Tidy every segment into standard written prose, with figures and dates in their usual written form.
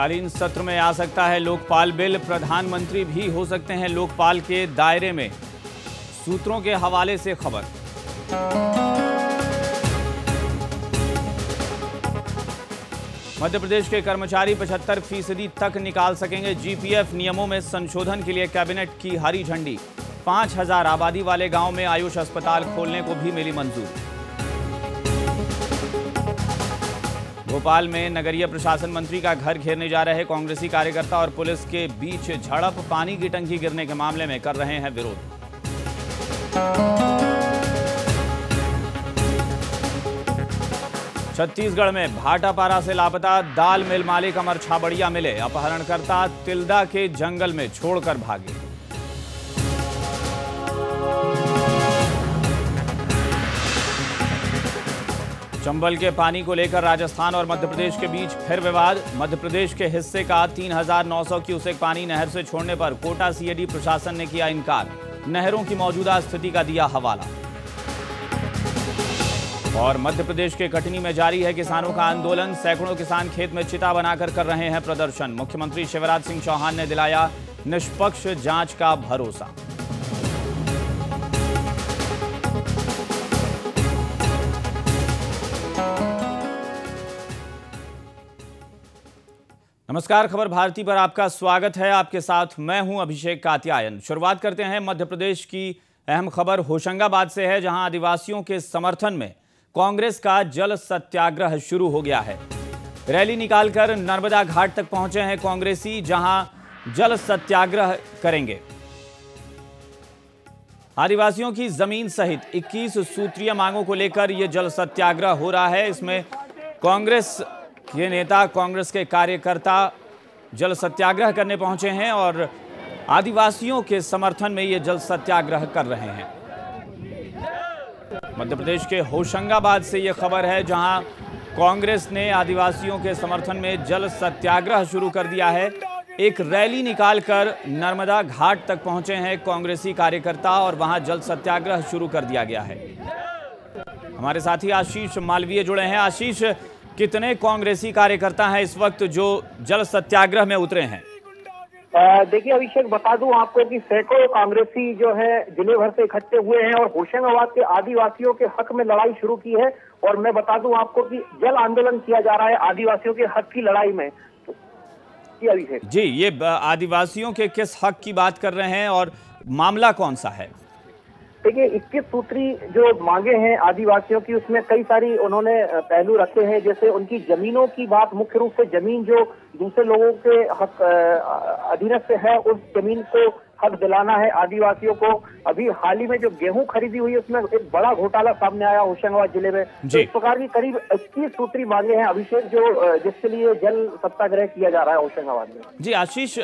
शीतकालीन सत्र में आ सकता है लोकपाल बिल, प्रधानमंत्री भी हो सकते हैं लोकपाल के दायरे में, सूत्रों के हवाले से खबर। मध्य प्रदेश के कर्मचारी 75% तक निकाल सकेंगे जीपीएफ, नियमों में संशोधन के लिए कैबिनेट की हरी झंडी। 5000 आबादी वाले गांव में आयुष अस्पताल खोलने को भी मिली मंजूरी। भोपाल में नगरीय प्रशासन मंत्री का घर घेरने जा रहे कांग्रेसी कार्यकर्ता और पुलिस के बीच झड़प, पानी की टंकी गिरने के मामले में कर रहे हैं विरोध। छत्तीसगढ़ में भाटापारा से लापता दाल मिल मालिक अमर छाबड़िया मिले, अपहरणकर्ता तिल्दा के जंगल में छोड़कर भागे। चंबल के पानी को लेकर राजस्थान और मध्य प्रदेश के बीच फिर विवाद। मध्य प्रदेश के हिस्से का 3900 क्यूसेक पानी नहर से छोड़ने पर कोटा सीएडी प्रशासन ने किया इनकार, नहरों की मौजूदा स्थिति का दिया हवाला। और मध्य प्रदेश के कटनी में जारी है किसानों का आंदोलन, सैकड़ों किसान खेत में चिता बनाकर कर रहे हैं प्रदर्शन। मुख्यमंत्री शिवराज सिंह चौहान ने दिलाया निष्पक्ष जांच का भरोसा। नमस्कार, खबर भारती पर आपका स्वागत है। आपके साथ मैं हूं अभिषेक कात्यायन। शुरुआत करते हैं मध्य प्रदेश की अहम खबर होशंगाबाद से है, जहां आदिवासियों के समर्थन में कांग्रेस का जल सत्याग्रह शुरू हो गया है। रैली निकालकर नर्मदा घाट तक पहुंचे हैं कांग्रेसी, जहां जल सत्याग्रह करेंगे। आदिवासियों की जमीन सहित 21 सूत्रीय मांगों को लेकर यह जल सत्याग्रह हो रहा है। इसमें कांग्रेस ये नेता, कांग्रेस के कार्यकर्ता जल सत्याग्रह करने पहुंचे हैं और आदिवासियों के समर्थन में ये जल सत्याग्रह कर रहे हैं। मध्य प्रदेश के होशंगाबाद से ये खबर है, जहां कांग्रेस ने आदिवासियों के समर्थन में जल सत्याग्रह शुरू कर दिया है। एक रैली निकालकर नर्मदा घाट तक पहुंचे हैं कांग्रेसी कार्यकर्ता और वहां जल सत्याग्रह शुरू कर दिया गया है। हमारे साथी आशीष मालवीय जुड़े हैं। आशीष, कितने कांग्रेसी कार्यकर्ता हैं इस वक्त जो जल सत्याग्रह में उतरे हैं? देखिए अभिषेक, बता दूं आपको कि सैकड़ों कांग्रेसी जो है जिले भर से इकट्ठे हुए हैं और होशंगाबाद के आदिवासियों के हक में लड़ाई शुरू की है। और मैं बता दूं आपको कि जल आंदोलन किया जा रहा है आदिवासियों के हक की लड़ाई में। जी अभिषेक जी, ये आदिवासियों के किस हक की बात कर रहे हैं और मामला कौन सा है? देखिए 21 सूत्री जो मांगे हैं आदिवासियों की, उसमें कई सारी उन्होंने पहलू रखे हैं। जैसे उनकी जमीनों की बात, मुख्य रूप से जमीन जो दूसरे लोगों के हक अधीनस्थ है, उस जमीन को हक दिलाना है आदिवासियों को। अभी हाल ही में जो गेहूं खरीदी हुई है उसमें एक बड़ा घोटाला सामने आया होशंगाबाद जिले में। तो इस प्रकार की करीब 21 सूत्री मांगे हैं अभिषेक, जो जिसके लिए जल सत्याग्रह किया जा रहा है होशंगाबाद में। जी आशीष,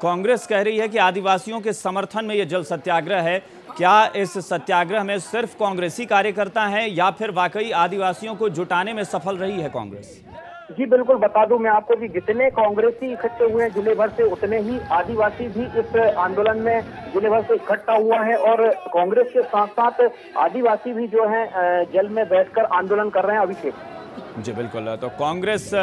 कांग्रेस कह रही है कि आदिवासियों के समर्थन में यह जल सत्याग्रह है। क्या इस सत्याग्रह में सिर्फ कांग्रेसी कार्यकर्ता हैं या फिर वाकई आदिवासियों को जुटाने में सफल रही है कांग्रेस? जी बिल्कुल, बता दूं मैं आपको कि जितने कांग्रेसी इकट्ठे हुए हैं जिले भर से, उतने ही आदिवासी भी इस आंदोलन में जिले भर से इकट्ठा हुआ है। और कांग्रेस के साथ साथ आदिवासी भी जो है जल में बैठकर आंदोलन कर रहे हैं अभिषेक। जी बिल्कुल, तो कांग्रेस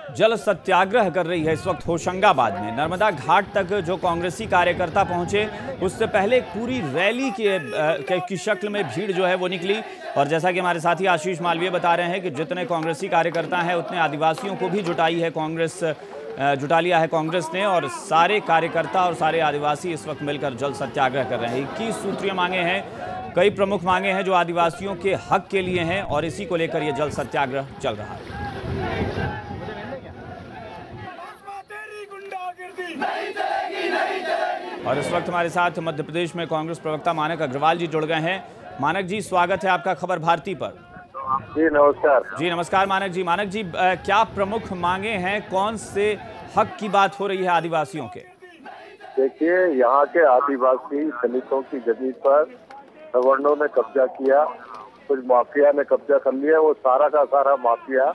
जल सत्याग्रह कर रही है इस वक्त होशंगाबाद में। नर्मदा घाट तक जो कांग्रेसी कार्यकर्ता पहुंचे, उससे पहले एक पूरी रैली की शक्ल में भीड़ जो है वो निकली। और जैसा कि हमारे साथी आशीष मालवीय बता रहे हैं कि जितने कांग्रेसी कार्यकर्ता हैं उतने आदिवासियों को भी जुटा लिया है कांग्रेस ने। और सारे कार्यकर्ता और सारे आदिवासी इस वक्त मिलकर जल सत्याग्रह कर रहे हैं। 21 सूत्रीय मांगे हैं, कई प्रमुख मांगे हैं जो आदिवासियों के हक के लिए हैं और इसी को लेकर यह जल सत्याग्रह चल रहा है। और इस वक्त हमारे साथ मध्य प्रदेश में कांग्रेस प्रवक्ता मानक अग्रवाल जी जुड़ गए हैं। मानक जी, स्वागत है आपका खबर भारती पर। जी नमस्कार। जी नमस्कार मानक जी। मानक जी, क्या प्रमुख मांगे हैं, कौन से हक की बात हो रही है आदिवासियों के? देखिए, यहाँ के आदिवासी दलितों की जमीन पर सवर्णों ने कब्जा किया, कुछ माफिया ने कब्जा कर लिया। वो सारा का सारा माफिया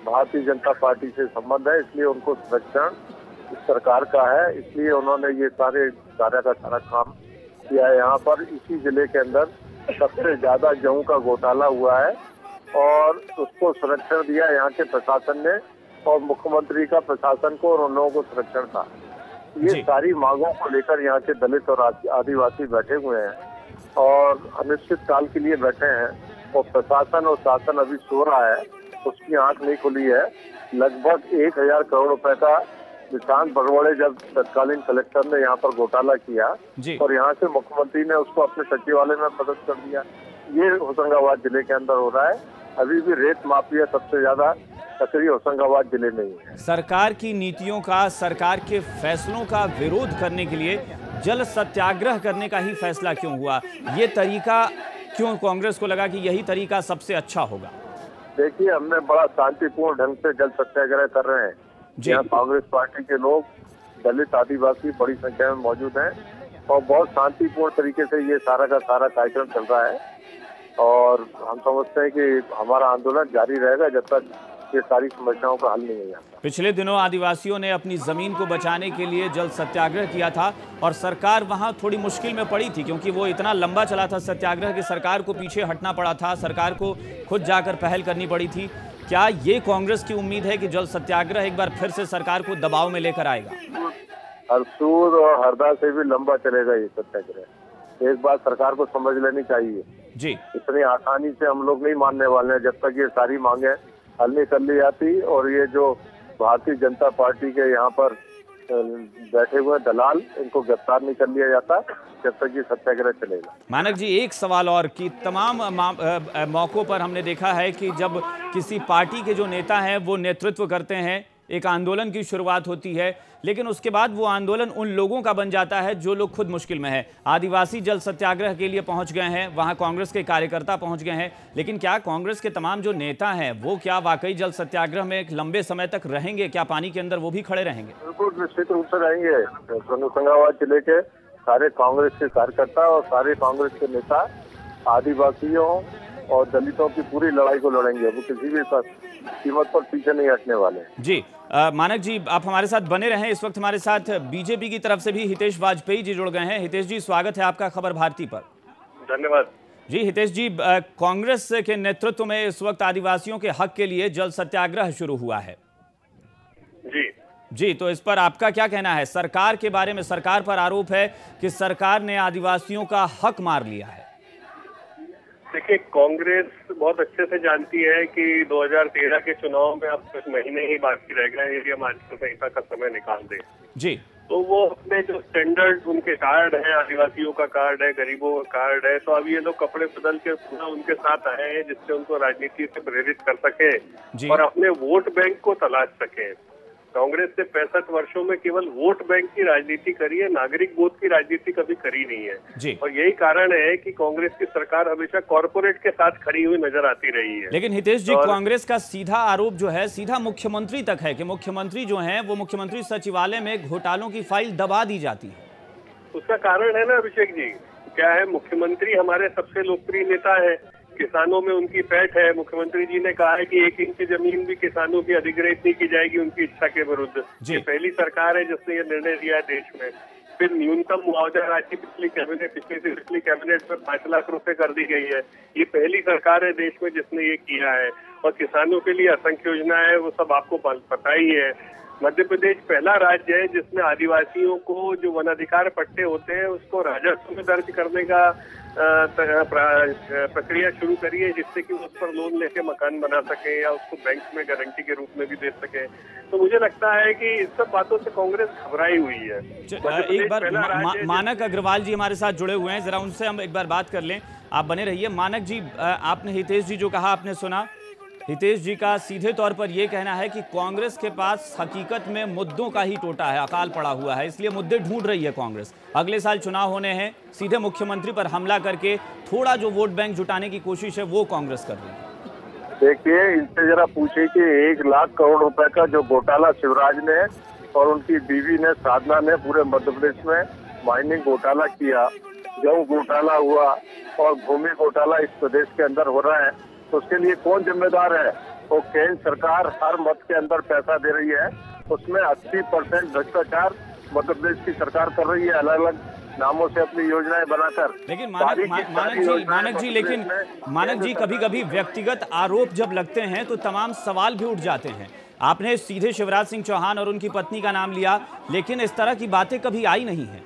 भारतीय जनता पार्टी से संबंध है, इसलिए उनको संरक्षण इस सरकार का है। इसलिए उन्होंने ये सारा का सारा काम किया है। यहाँ पर इसी जिले के अंदर सबसे ज्यादा गेहूं का घोटाला हुआ है और उसको संरक्षण दिया यहाँ के प्रशासन ने। और मुख्यमंत्री का प्रशासन को और उन लोगों को संरक्षण था। ये सारी मांगों को लेकर यहाँ के दलित और आदिवासी बैठे हुए हैं और अनिश्चित काल के लिए बैठे हैं। और प्रशासन और शासन अभी सो रहा है, उसकी आंख नहीं खुली है। लगभग 1000 करोड़ रुपए का निशांत बरवड़े जब तत्कालीन कलेक्टर ने यहाँ पर घोटाला किया और यहाँ से मुख्यमंत्री ने उसको अपने सचिवालय में पदस्थ कर दिया। ये होशंगाबाद जिले के अंदर हो रहा है। अभी भी रेत माफिया सबसे ज्यादा सक्रिय होशंगाबाद जिले में ही है। सरकार की नीतियों का, सरकार के फैसलों का विरोध करने के लिए जल सत्याग्रह करने का ही फैसला क्यों हुआ? ये तरीका क्यों कांग्रेस को लगा कि यही तरीका सबसे अच्छा होगा? देखिए, हमने बड़ा शांतिपूर्ण ढंग से जल सत्याग्रह कर रहे हैं। यहाँ कांग्रेस पार्टी के लोग, दलित आदिवासी बड़ी संख्या में मौजूद हैं और बहुत शांतिपूर्ण तरीके से ये सारा का सारा कार्यक्रम चल रहा है। और हम समझते हैं कि हमारा आंदोलन जारी रहेगा जब तक ये सारी समस्याओं का हल नहीं हो जाता। पिछले दिनों आदिवासियों ने अपनी जमीन को बचाने के लिए जल सत्याग्रह किया था और सरकार वहां थोड़ी मुश्किल में पड़ी थी, क्योंकि वो इतना लंबा चला था सत्याग्रह कि सरकार को पीछे हटना पड़ा था, सरकार को खुद जाकर पहल करनी पड़ी थी। क्या ये कांग्रेस की उम्मीद है कि जल सत्याग्रह एक बार फिर से सरकार को दबाव में लेकर आएगा? हरसूद और हरदा से भी लंबा चलेगा ये सत्याग्रह। एक बात सरकार को समझ लेनी चाहिए जी, इतनी आसानी से हम लोग नहीं मानने वाले हैं जब तक ये सारी मांगे हल नहीं कर ली जाती। और ये जो भारतीय जनता पार्टी के यहाँ पर बैठे हुए दलाल, इनको गिरफ्तार नहीं कर लिया जाता जब तक ये सत्याग्रह चलेगा। मानक जी, एक सवाल और कि तमाम मौकों पर हमने देखा है कि जब किसी पार्टी के जो नेता हैं वो नेतृत्व करते हैं, एक आंदोलन की शुरुआत होती है, लेकिन उसके बाद वो आंदोलन उन लोगों का बन जाता है जो लोग खुद मुश्किल में हैं। आदिवासी जल सत्याग्रह के लिए पहुंच गए हैं, वहां कांग्रेस के कार्यकर्ता पहुंच गए हैं, लेकिन क्या कांग्रेस के तमाम जो नेता हैं वो क्या वाकई जल सत्याग्रह में एक लंबे समय तक रहेंगे? क्या पानी के अंदर वो भी खड़े रहेंगे? बिल्कुल निश्चित रूप से रहेंगे। होशंगाबाद जिले के सारे कांग्रेस के कार्यकर्ता और सारे कांग्रेस के नेता आदिवासियों और दलितों की पूरी लड़ाई को लड़ेंगे। वो किसी भी कीमत पर पीछे नहीं हटने वाले जी। मानक जी, आप हमारे साथ बने रहें। इस वक्त हमारे साथ बीजेपी की तरफ से भी हितेश वाजपेयी जी जुड़ गए हैं। हितेश जी, स्वागत है आपका खबर भारती पर। धन्यवाद जी। हितेश जी, कांग्रेस के नेतृत्व में इस वक्त आदिवासियों के हक के लिए जल सत्याग्रह शुरू हुआ है। जी, तो इस पर आपका क्या कहना है? सरकार के बारे में, सरकार पर आरोप है कि सरकार ने आदिवासियों का हक मार लिया है। देखिए, कांग्रेस बहुत अच्छे से जानती है कि 2013 के चुनाव में अब कुछ महीने ही बाकी रह गए, यदि हम आचार संहिता का समय निकाल दें जी, तो वो अपने जो स्टैंडर्ड उनके कार्ड है, आदिवासियों का कार्ड है, गरीबों का कार्ड है, तो अब ये लोग कपड़े बदल के पूरा उनके साथ आए हैं जिससे उनको राजनीति से प्रेरित कर सके और अपने वोट बैंक को तलाश सके। कांग्रेस ने 65 वर्षों में केवल वोट बैंक की राजनीति करी है, नागरिक बोध की राजनीति कभी करी नहीं है। और यही कारण है कि कांग्रेस की सरकार हमेशा कॉर्पोरेट के साथ खड़ी हुई नजर आती रही है। लेकिन हितेश जी, कांग्रेस का सीधा आरोप जो है सीधा मुख्यमंत्री तक है कि मुख्यमंत्री जो हैं वो मुख्यमंत्री सचिवालय में घोटालों की फाइल दबा दी जाती है। उसका कारण है ना अभिषेक जी, क्या है, मुख्यमंत्री हमारे सबसे लोकप्रिय नेता है, किसानों में उनकी पैठ है। मुख्यमंत्री जी ने कहा है कि 1 इंच जमीन भी किसानों की अधिग्रहित नहीं की जाएगी उनकी इच्छा के विरुद्ध। ये पहली सरकार है जिसने ये निर्णय लिया है देश में। फिर न्यूनतम मुआवजा राशि पिछली कैबिनेट में 5 लाख रुपए कर दी गई है। ये पहली सरकार है देश में जिसने ये किया है। और किसानों के लिए असंख्य योजना है, वो सब आपको पता ही है। मध्य प्रदेश पहला राज्य है जिसने आदिवासियों को जो वनाधिकार पट्टे होते हैं उसको राजस्व में दर्ज करने का प्रक्रिया शुरू करी है, जिससे कि उस पर लोन लेके मकान बना सके या उसको बैंक में गारंटी के रूप में भी दे सके। तो मुझे लगता है कि इस सब बातों से कांग्रेस घबराई हुई है। एक बार मानक अग्रवाल जी हमारे साथ जुड़े हुए हैं, जरा उनसे हम एक बार बात कर लें। आप बने रहिए। मानक जी, आपने हितेश जी जो कहा आपने सुना। हितेश जी का सीधे तौर पर यह कहना है कि कांग्रेस के पास हकीकत में मुद्दों का ही टोटा है, अकाल पड़ा हुआ है, इसलिए मुद्दे ढूंढ रही है कांग्रेस। अगले साल चुनाव होने हैं, सीधे मुख्यमंत्री पर हमला करके थोड़ा जो वोट बैंक जुटाने की कोशिश है वो कांग्रेस कर रही है। देखिए, इनसे जरा पूछिए कि 1 लाख करोड़ रुपए का जो घोटाला शिवराज ने और उनकी बीवी ने, साधना ने, पूरे मध्य प्रदेश में माइनिंग घोटाला किया, गेहूं घोटाला हुआ और भूमि घोटाला इस प्रदेश के अंदर हो रहा है, तो उसके लिए कौन जिम्मेदार है? वो केंद्र सरकार हर मत के अंदर पैसा दे रही है, उसमें 80% भ्रष्टाचार मध्य प्रदेश की सरकार कर रही है, अलग अलग नामों से अपनी योजनाएं बनाकर। लेकिन मानक जी, कभी कभी व्यक्तिगत आरोप जब लगते हैं तो तमाम सवाल भी उठ जाते हैं आपने सीधे शिवराज सिंह चौहान और उनकी पत्नी का नाम लिया, लेकिन इस तरह की बातें कभी आई नहीं है।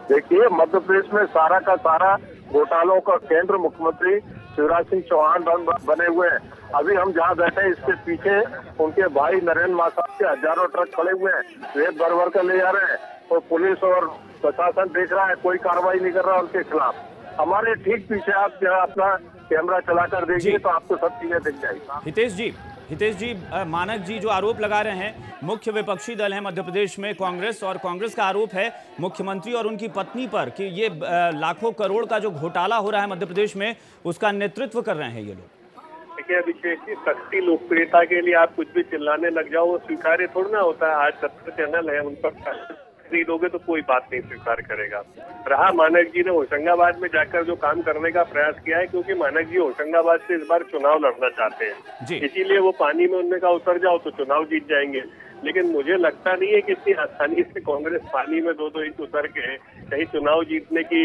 देखिए, मध्य प्रदेश में सारा का सारा घोटालों का केंद्र मुख्यमंत्री शिवराज सिंह चौहान बने हुए हैं। अभी हम जहाँ बैठे हैं इसके पीछे उनके भाई नरेंद्र मासाब के हजारों ट्रक खड़े हुए हैं, रेत भर भर कर ले जा रहे हैं और पुलिस और प्रशासन देख रहा है, कोई कार्रवाई नहीं कर रहा उनके खिलाफ। हमारे ठीक पीछे आप जरा अपना कैमरा चलाकर देखिए तो आपको सब चीजें दिख जाएगी। हितेश जी, मानक जी जो आरोप लगा रहे हैं, मुख्य विपक्षी दल है मध्य प्रदेश में कांग्रेस, और कांग्रेस का आरोप है मुख्यमंत्री और उनकी पत्नी पर कि ये लाखों करोड़ का जो घोटाला हो रहा है मध्य प्रदेश में, उसका नेतृत्व कर रहे हैं ये लोग। देखिए अभिषेक जी, सस्ती लोकप्रियता के लिए आप कुछ भी चिल्लाने लग जाओ, वो स्वीकार्य थोड़ा ना होता है। आज 70 चैनल है, उन पर खरीदोगे तो कोई बात नहीं स्वीकार करेगा। रहा मानक जी ने होशंगाबाद में जाकर जो काम करने का प्रयास किया है, क्योंकि मानक जी होशंगाबाद से इस बार चुनाव लड़ना चाहते हैं, इसीलिए वो पानी में उनने कहा उतर जाओ तो चुनाव जीत जाएंगे। लेकिन मुझे लगता नहीं है कि इतनी आसानी से कांग्रेस पानी में 2-2 इंच उतर के कहीं चुनाव जीतने की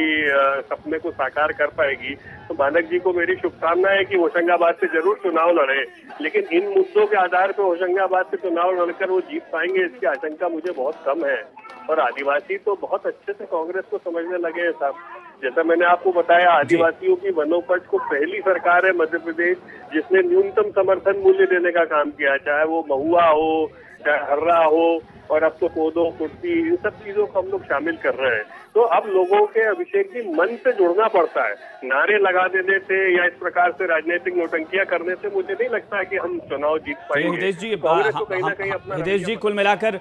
सपने को साकार कर पाएगी। तो मानक जी को मेरी शुभकामना है कि होशंगाबाद से जरूर चुनाव लड़े, लेकिन इन मुद्दों के आधार पर होशंगाबाद से चुनाव लड़कर वो जीत पाएंगे इसकी आशंका मुझे बहुत कम है। और आदिवासी तो बहुत अच्छे से कांग्रेस को समझने लगे हैं साहब। जैसा मैंने आपको बताया, आदिवासियों की वनोपज को पहली सरकार है मध्य प्रदेश जिसने न्यूनतम समर्थन मूल्य देने का काम किया, चाहे वो महुआ हो, चाहे हर्रा हो, और अब तो कोदो कुर्सी, इन सब चीजों को हम लोग शामिल कर रहे हैं। तो अब लोगों के अभिषेक जी मन से जुड़ना पड़ता है। नारे लगा देने से या इस प्रकार से राजनीतिक नौटंकियां करने से मुझे नहीं लगता है कि हम चुनाव जीत पाएंगे। हितेश जी, कुल मिलाकर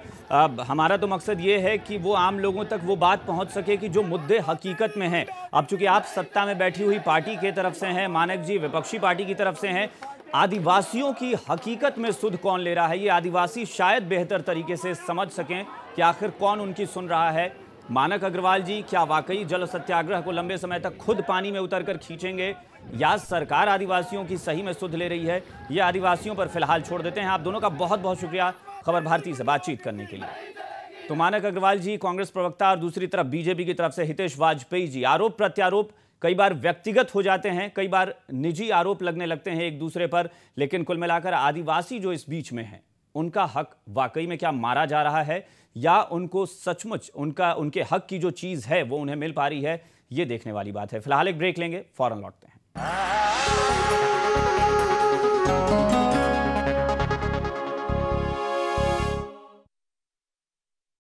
हमारा तो मकसद ये है कि वो आम लोगों तक वो बात पहुंच सके कि जो मुद्दे हकीकत में हैं। अब चूंकि आप सत्ता में बैठी हुई पार्टी की तरफ से हैं, मानक जी विपक्षी पार्टी की तरफ से हैं, आदिवासियों की हकीकत में सुध कौन ले रहा है, ये आदिवासी शायद बेहतर तरीके से समझ सकें कि आखिर कौन उनकी सुन रहा है। मानक अग्रवाल जी, क्या वाकई जल सत्याग्रह को लंबे समय तक खुद पानी में उतरकर खींचेंगे, या सरकार आदिवासियों की सही में सुध ले रही है? ये आदिवासियों पर फिलहाल छोड़ देते हैं। आप दोनों का बहुत बहुत शुक्रिया खबर भारती से बातचीत करने के लिए। तो मानक अग्रवाल जी कांग्रेस प्रवक्ता, और दूसरी तरफ बीजेपी की तरफ से हितेश वाजपेयी जी। आरोप प्रत्यारोप कई बार व्यक्तिगत हो जाते हैं, कई बार निजी आरोप लगने लगते हैं एक दूसरे पर, लेकिन कुल मिलाकर आदिवासी जो इस बीच में हैं, उनका हक वाकई में क्या मारा जा रहा है, या उनको सचमुच उनके हक की जो चीज है वो उन्हें मिल पा रही है, ये देखने वाली बात है। फिलहाल एक ब्रेक लेंगे, फौरन लौटते हैं।